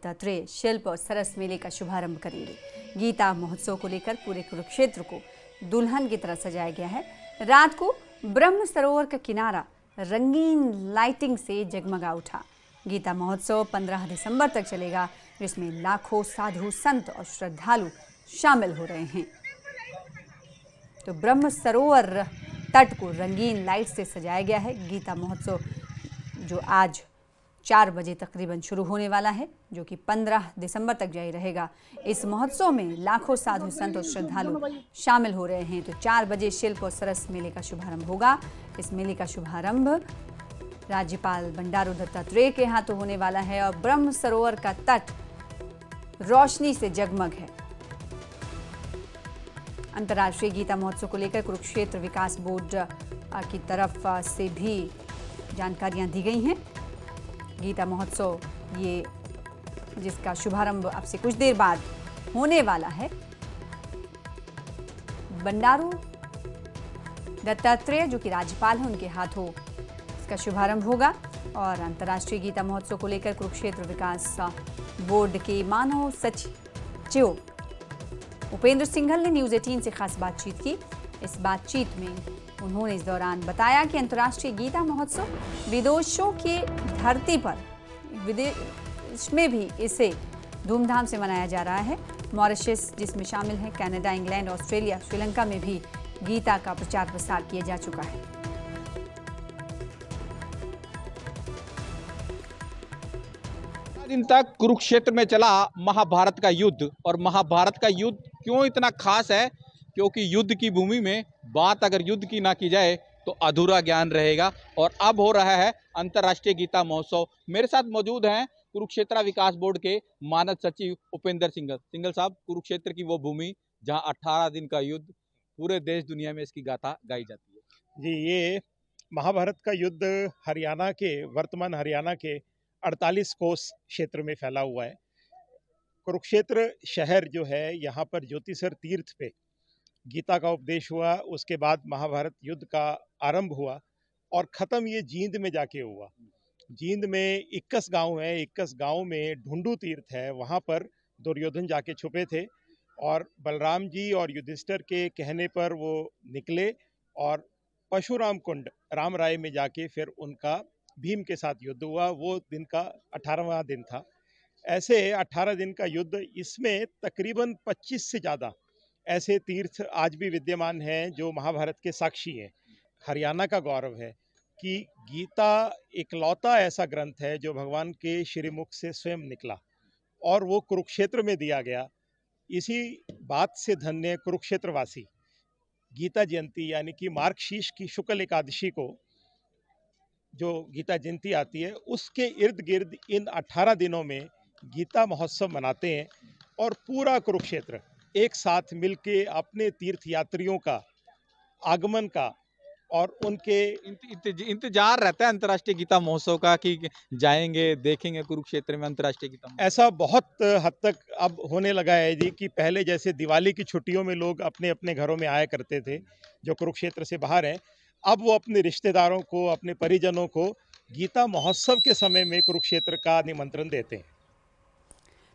दत्तात्रेय शिल्प और सरस मेले का शुभारंभ करेंगे। गीता महोत्सव को लेकर पूरे कुरुक्षेत्र को दुल्हन की तरह सजाया गया है। रात को ब्रह्म सरोवर का किनारा रंगीन लाइटिंग से जगमगा उठा। गीता महोत्सव 15 दिसंबर तक चलेगा, जिसमें लाखों साधु संत और श्रद्धालु शामिल हो रहे हैं। तो ब्रह्म सरोवर तट को रंगीन लाइट से सजाया गया है। गीता महोत्सव जो आज 4 बजे तकरीबन शुरू होने वाला है, जो कि 15 दिसंबर तक जारी रहेगा। इस महोत्सव में लाखों साधु संत और श्रद्धालु शामिल हो रहे हैं। तो 4 बजे शिल्प और सरस मेले का शुभारंभ होगा। इस मेले का शुभारंभ राज्यपाल बंडारू दत्तात्रेय के हाथों होने वाला है और ब्रह्म सरोवर का तट रोशनी से जगमग है। अंतर्राष्ट्रीय गीता महोत्सव को लेकर कुरुक्षेत्र विकास बोर्ड की तरफ से भी जानकारियां दी गई हैं। गीता महोत्सव ये जिसका शुभारंभ अब से कुछ देर बाद होने वाला है, बंडारू दत्तात्रेय जो कि राज्यपाल हैं उनके हाथों इसका शुभारंभ होगा। और अंतर्राष्ट्रीय गीता महोत्सव को लेकर कुरुक्षेत्र विकास बोर्ड के मानव सचिव उपेंद्र सिंघल ने न्यूज़ 18 से खास बातचीत की। इस बातचीत में उन्होंने इस दौरान बताया कि अंतर्राष्ट्रीय गीता महोत्सव विदेशों की धरती पर विदेश में भी इसे धूमधाम से मनाया जा रहा है। मॉरिशस जिसमें शामिल है, कनाडा, इंग्लैंड, ऑस्ट्रेलिया, श्रीलंका में भी गीता का प्रचार प्रसार किया जा चुका है। दिन तक कुरुक्षेत्र में चला महाभारत का युद्ध। और महाभारत का युद्ध क्यों इतना खास है? क्योंकि युद्ध की भूमि में बात अगर युद्ध की ना की जाए तो अधूरा ज्ञान रहेगा। और अब हो रहा है अंतर्राष्ट्रीय गीता महोत्सव। मेरे साथ मौजूद हैं कुरुक्षेत्र विकास बोर्ड के मानद सचिव उपेंद्र सिंघल। सिंघल साहब, कुरुक्षेत्र की वो भूमि जहां 18 दिन का युद्ध, पूरे देश दुनिया में इसकी गाथा गाई जाती है। जी, ये महाभारत का युद्ध हरियाणा के, वर्तमान हरियाणा के 48 कोस क्षेत्र में फैला हुआ है। कुरुक्षेत्र शहर जो है, यहाँ पर ज्योतिसर तीर्थ पे गीता का उपदेश हुआ। उसके बाद महाभारत युद्ध का आरंभ हुआ और ख़त्म ये जींद में जाके हुआ। जींद में 21 गांव है। 21 गांव में ढूंढू तीर्थ है, वहाँ पर दुर्योधन जाके छुपे थे और बलराम जी और युधिष्ठिर के कहने पर वो निकले और परशुराम कुंड राम राय में जाके फिर उनका भीम के साथ युद्ध हुआ। वो दिन का 18वां दिन था। ऐसे 18 दिन का युद्ध, इसमें तकरीबन 25 से ज़्यादा ऐसे तीर्थ आज भी विद्यमान हैं जो महाभारत के साक्षी हैं। हरियाणा का गौरव है कि गीता इकलौता ऐसा ग्रंथ है जो भगवान के श्रीमुख से स्वयं निकला और वो कुरुक्षेत्र में दिया गया। इसी बात से धन्य कुरुक्षेत्रवासी। गीता जयंती यानी कि मार्गशीर्ष की शुक्ल एकादशी को जो गीता जयंती आती है, उसके इर्द गिर्द इन 18 दिनों में गीता महोत्सव मनाते हैं और पूरा कुरुक्षेत्र एक साथ मिलके अपने तीर्थ यात्रियों का आगमन का और उनके इंतजार रहता है अंतर्राष्ट्रीय गीता महोत्सव का कि जाएंगे, देखेंगे कुरुक्षेत्र में अंतर्राष्ट्रीय गीता महोत्सव। ऐसा बहुत हद तक अब होने लगा है जी कि पहले जैसे दिवाली की छुट्टियों में लोग अपने अपने घरों में आया करते थे जो कुरुक्षेत्र से बाहर हैं, अब वो अपने रिश्तेदारों को, अपने परिजनों को गीता महोत्सव के समय में कुरुक्षेत्र का निमंत्रण देते हैं।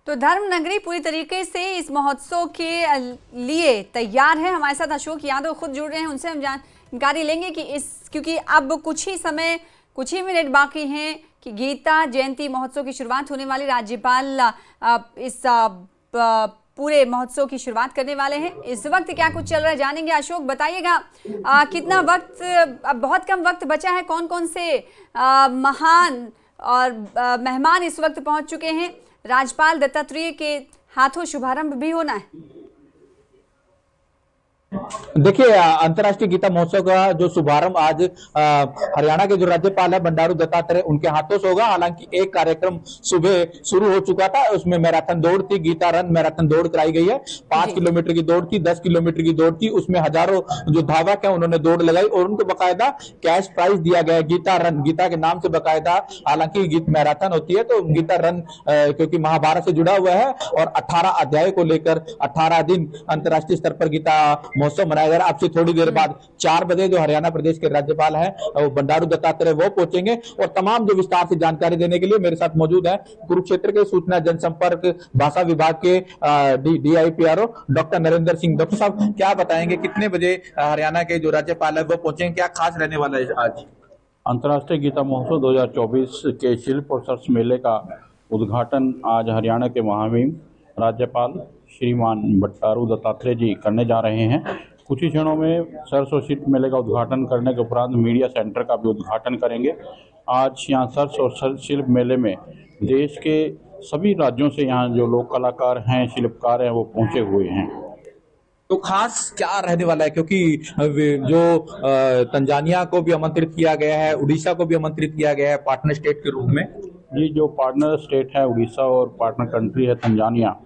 तो धर्म नगरी पूरी तरीके से इस महोत्सव के लिए तैयार है। हमारे साथ अशोक यादव खुद जुड़ रहे हैं, उनसे हम जानकारी लेंगे कि क्योंकि अब कुछ ही मिनट बाकी हैं कि गीता जयंती महोत्सव की शुरुआत होने वाली। राज्यपाल इस पूरे महोत्सव की शुरुआत करने वाले हैं। इस वक्त क्या कुछ चल रहा है जानेंगे। अशोक, बताइएगा कितना वक्त, अब बहुत कम वक्त बचा है, कौन कौन से महान और मेहमान इस वक्त पहुंच चुके हैं? राज्यपाल दत्तात्रेय के हाथों शुभारंभ भी होना है। देखिए, अंतर्राष्ट्रीय गीता महोत्सव का जो शुभारंभ आज हरियाणा के जो राज्यपाल है बंडारू दत्तात्रेय उनके हाथों से होगा। हालांकि एक कार्यक्रम सुबह शुरू हो चुका था, उसमें मैराथन दौड़ थी, गीता रन मैराथन दौड़ कराई गई है। 5 किलोमीटर की दौड़ थी, 10 किलोमीटर की दौड़ थी, उसमें हजारों जो धावक है उन्होंने दौड़ लगाई और उनको बकायदा कैश प्राइज दिया गया। गीता रन, गीता के नाम से बकायदा, हालांकि गीत मैराथन होती है तो गीता रन क्योंकि महाभारत से जुड़ा हुआ है और 18 अध्याय को लेकर 18 दिन अंतर्राष्ट्रीय स्तर पर गीता महोत्सव मनाया जा रहा है। आपसे थोड़ी देर बाद 4 बजे जो हरियाणा प्रदेश के राज्यपाल हैं वो बंडारू दत्तात्रेय वो पहुंचेंगे और तमाम जो विस्तार से जानकारी देने के लिए मेरे साथ मौजूद है कुरुक्षेत्र के सूचना जनसंपर्क भाषा विभाग के DIPRO doctor Narendra Singh. Doctor साहब क्या बताएंगे कितने बजे हरियाणा के जो राज्यपाल है वो पहुंचेंगे, क्या खास रहने वाला है आज? अंतर्राष्ट्रीय गीता महोत्सव 2024 के शिल्प और सर्स मेले का उद्घाटन आज हरियाणा के महामहिम राज्यपाल श्रीमान बंडारू दत्तात्रेय जी करने जा रहे हैं। कुछ ही क्षणों में सर्स और शिल्प मेले का उद्घाटन करने के उपरांत मीडिया सेंटर का भी उद्घाटन करेंगे। आज यहाँ सर्स और शिल्प मेले में देश के सभी राज्यों से यहाँ जो लोक कलाकार हैं, शिल्पकार हैं, वो पहुँचे हुए हैं। तो खास क्या रहने वाला है, क्योंकि जो तंजानिया को भी आमंत्रित किया गया है, उड़ीसा को भी आमंत्रित किया गया है पार्टनर स्टेट के रूप में। जी, जो पार्टनर स्टेट है उड़ीसा और पार्टनर कंट्री है तंजानिया,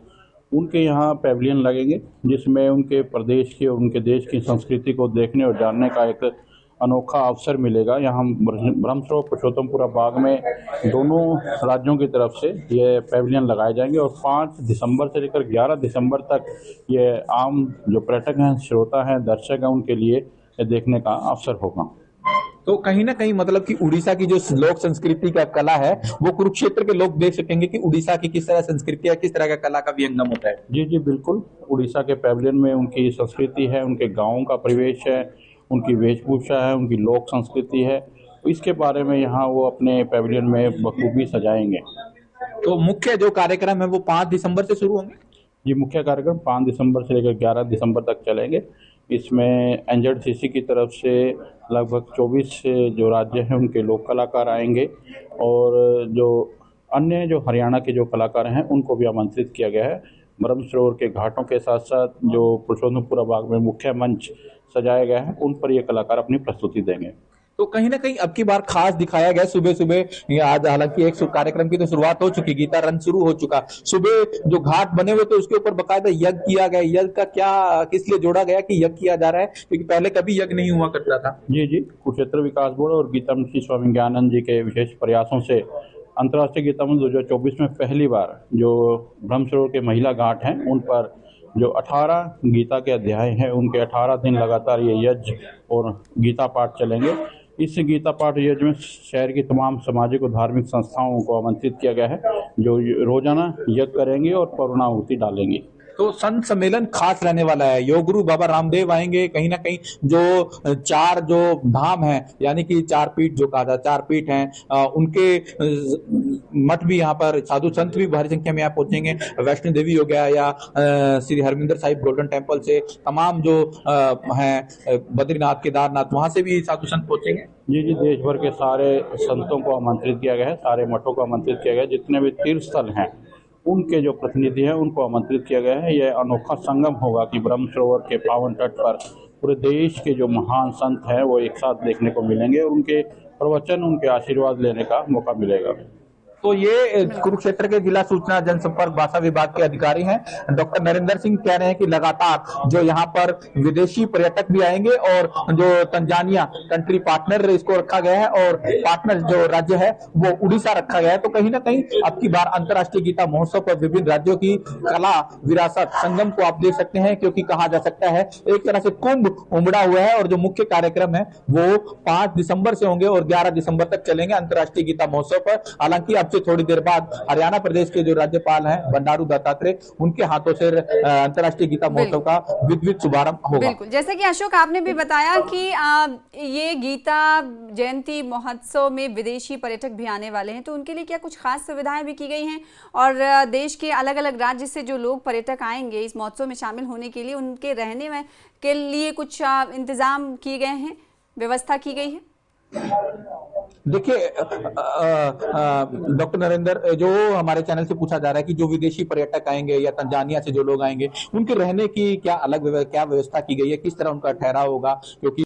उनके यहाँ पैविलियन लगेंगे जिसमें उनके प्रदेश की और उनके देश की संस्कृति को देखने और जानने का एक अनोखा अवसर मिलेगा। यहाँ ब्रह्मसरोवर पुरुषोत्तमपुरा बाग में दोनों राज्यों की तरफ से ये पैविलियन लगाए जाएंगे और 5 दिसंबर से लेकर 11 दिसंबर तक ये आम जो पर्यटक हैं, श्रोता हैं, दर्शक हैं, उनके लिए देखने का अवसर होगा। तो कहीं ना कहीं मतलब कि उड़ीसा की जो लोक संस्कृति का कला है वो कुरुक्षेत्र के लोग देख सकेंगे कि उड़ीसा की किस तरह संस्कृति है, किस तरह का कला का विहंगम होता है। जी जी बिल्कुल, उड़ीसा के पैविलियन में उनकी संस्कृति है, उनके गाँव का परिवेश है, उनकी वेशभूषा है, उनकी लोक संस्कृति है, तो इसके बारे में यहाँ वो अपने पैविलियन में बखूबी सजाएंगे। तो मुख्य जो कार्यक्रम है वो 5 दिसंबर से शुरू होंगे। ये मुख्य कार्यक्रम 5 दिसंबर से लेकर 11 दिसंबर तक चलेंगे। इसमें NZCC की तरफ से लगभग 24 जो राज्य हैं उनके लोक कलाकार आएंगे और जो अन्य जो हरियाणा के जो कलाकार हैं उनको भी आमंत्रित किया गया है। ब्रह्म सरोवर के घाटों के साथ साथ जो पुरुषोत्तमपुरा बाग में मुख्य मंच सजाया गया है उन पर ये कलाकार अपनी प्रस्तुति देंगे। तो कहीं ना कहीं अब की बार खास दिखाया गया सुबह सुबह। आज हालांकि एक कार्यक्रम की तो शुरुआत हो चुकी, गीता रन शुरू हो चुका। सुबह जो घाट बने हुए थे उसके ऊपर बकायदा यज्ञ किया गया। यज्ञ का क्या किस लिए जोड़ा गया कि यज्ञ किया जा रहा है, क्योंकि पहले कभी यज्ञ नहीं हुआ करता था। जी जी, कुरुक्षेत्र विकास बोर्ड और गीता मंच स्वामी ज्ञानानंद जी के विशेष प्रयासों से अंतर्राष्ट्रीय गीता मंच 2024 में पहली बार जो ब्रह्म सरोवर के महिला घाट हैं उन पर जो 18 गीता के अध्याय हैं उनके 18 दिन लगातार ये यज्ञ और गीता पाठ चलेंगे। इस गीता पाठ यज्ञ में शहर की तमाम सामाजिक और धार्मिक संस्थाओं को आमंत्रित किया गया है जो रोजाना यज्ञ करेंगे और पूर्णाहुति डालेंगे। तो संत सम्मेलन खास रहने वाला है। योग गुरु बाबा रामदेव आएंगे। कहीं ना कहीं जो 4 जो धाम है यानी कि 4 पीठ जो कहा था, 4 पीठ हैं उनके मठ भी यहाँ पर, साधु संत भी भारी संख्या में यहाँ पहुंचेंगे। वैष्णो देवी हो गया या श्री हरमिंदर साहिब गोल्डन टेम्पल से तमाम जो हैं बद्रीनाथ, केदारनाथ, वहां से भी साधु संत पहुंचेंगे। जी जी, देश भर के सारे संतों को आमंत्रित किया गया है, सारे मठों को आमंत्रित किया गया है, जितने भी तीर्थ स्थल हैं उनके जो प्रतिनिधि हैं उनको आमंत्रित किया गया है। यह अनोखा संगम होगा कि ब्रह्म सरोवर के पावन तट पर पूरे देश के जो महान संत हैं वो एक साथ देखने को मिलेंगे और उनके प्रवचन, उनके आशीर्वाद लेने का मौका मिलेगा। तो ये कुरुक्षेत्र के जिला सूचना जनसंपर्क भाषा विभाग के अधिकारी हैं डॉक्टर नरेंद्र सिंह कह रहे हैं कि लगातार जो यहाँ पर विदेशी पर्यटक भी आएंगे और जो तंजानिया कंट्री पार्टनर इसको रखा गया है और पार्टनर जो राज्य है वो उड़ीसा रखा गया है। तो कहीं ना कहीं अब की बार अंतर्राष्ट्रीय गीता महोत्सव पर विभिन्न राज्यों की कला विरासत संगम को आप देख सकते हैं, क्योंकि कहा जा सकता है एक तरह से कुंभ उमड़ा हुआ है। और जो मुख्य कार्यक्रम है वो 5 दिसंबर से होंगे और 11 दिसंबर तक चलेंगे अंतर्राष्ट्रीय गीता महोत्सव पर। हालांकि अब से थोड़ी देर बाद हरियाणा प्रदेश के जो राज्यपाल हैं बंडारू दत्तात्रेय, उनके हाथों से अंतर्राष्ट्रीय गीता महोत्सव का विधिवत शुभारंभ होगा। बिल्कुल, जैसे कि अशोक आपने भी बताया कि ये गीता जयंती महोत्सव में विदेशी पर्यटक भी आने वाले हैं, तो उनके लिए क्या कुछ खास सुविधाएं भी की गई हैं और देश के अलग अलग राज्य से जो लोग पर्यटक आएंगे इस महोत्सव में शामिल होने के लिए उनके रहने में के लिए कुछ इंतजाम किए गए हैं, व्यवस्था की गई है? देखिए डॉक्टर नरेंद्र, जो हमारे चैनल से पूछा जा रहा है कि जो विदेशी पर्यटक आएंगे या तंजानिया से जो लोग आएंगे उनके रहने की क्या अलग क्या व्यवस्था की गई है, किस तरह उनका ठहराव होगा, क्योंकि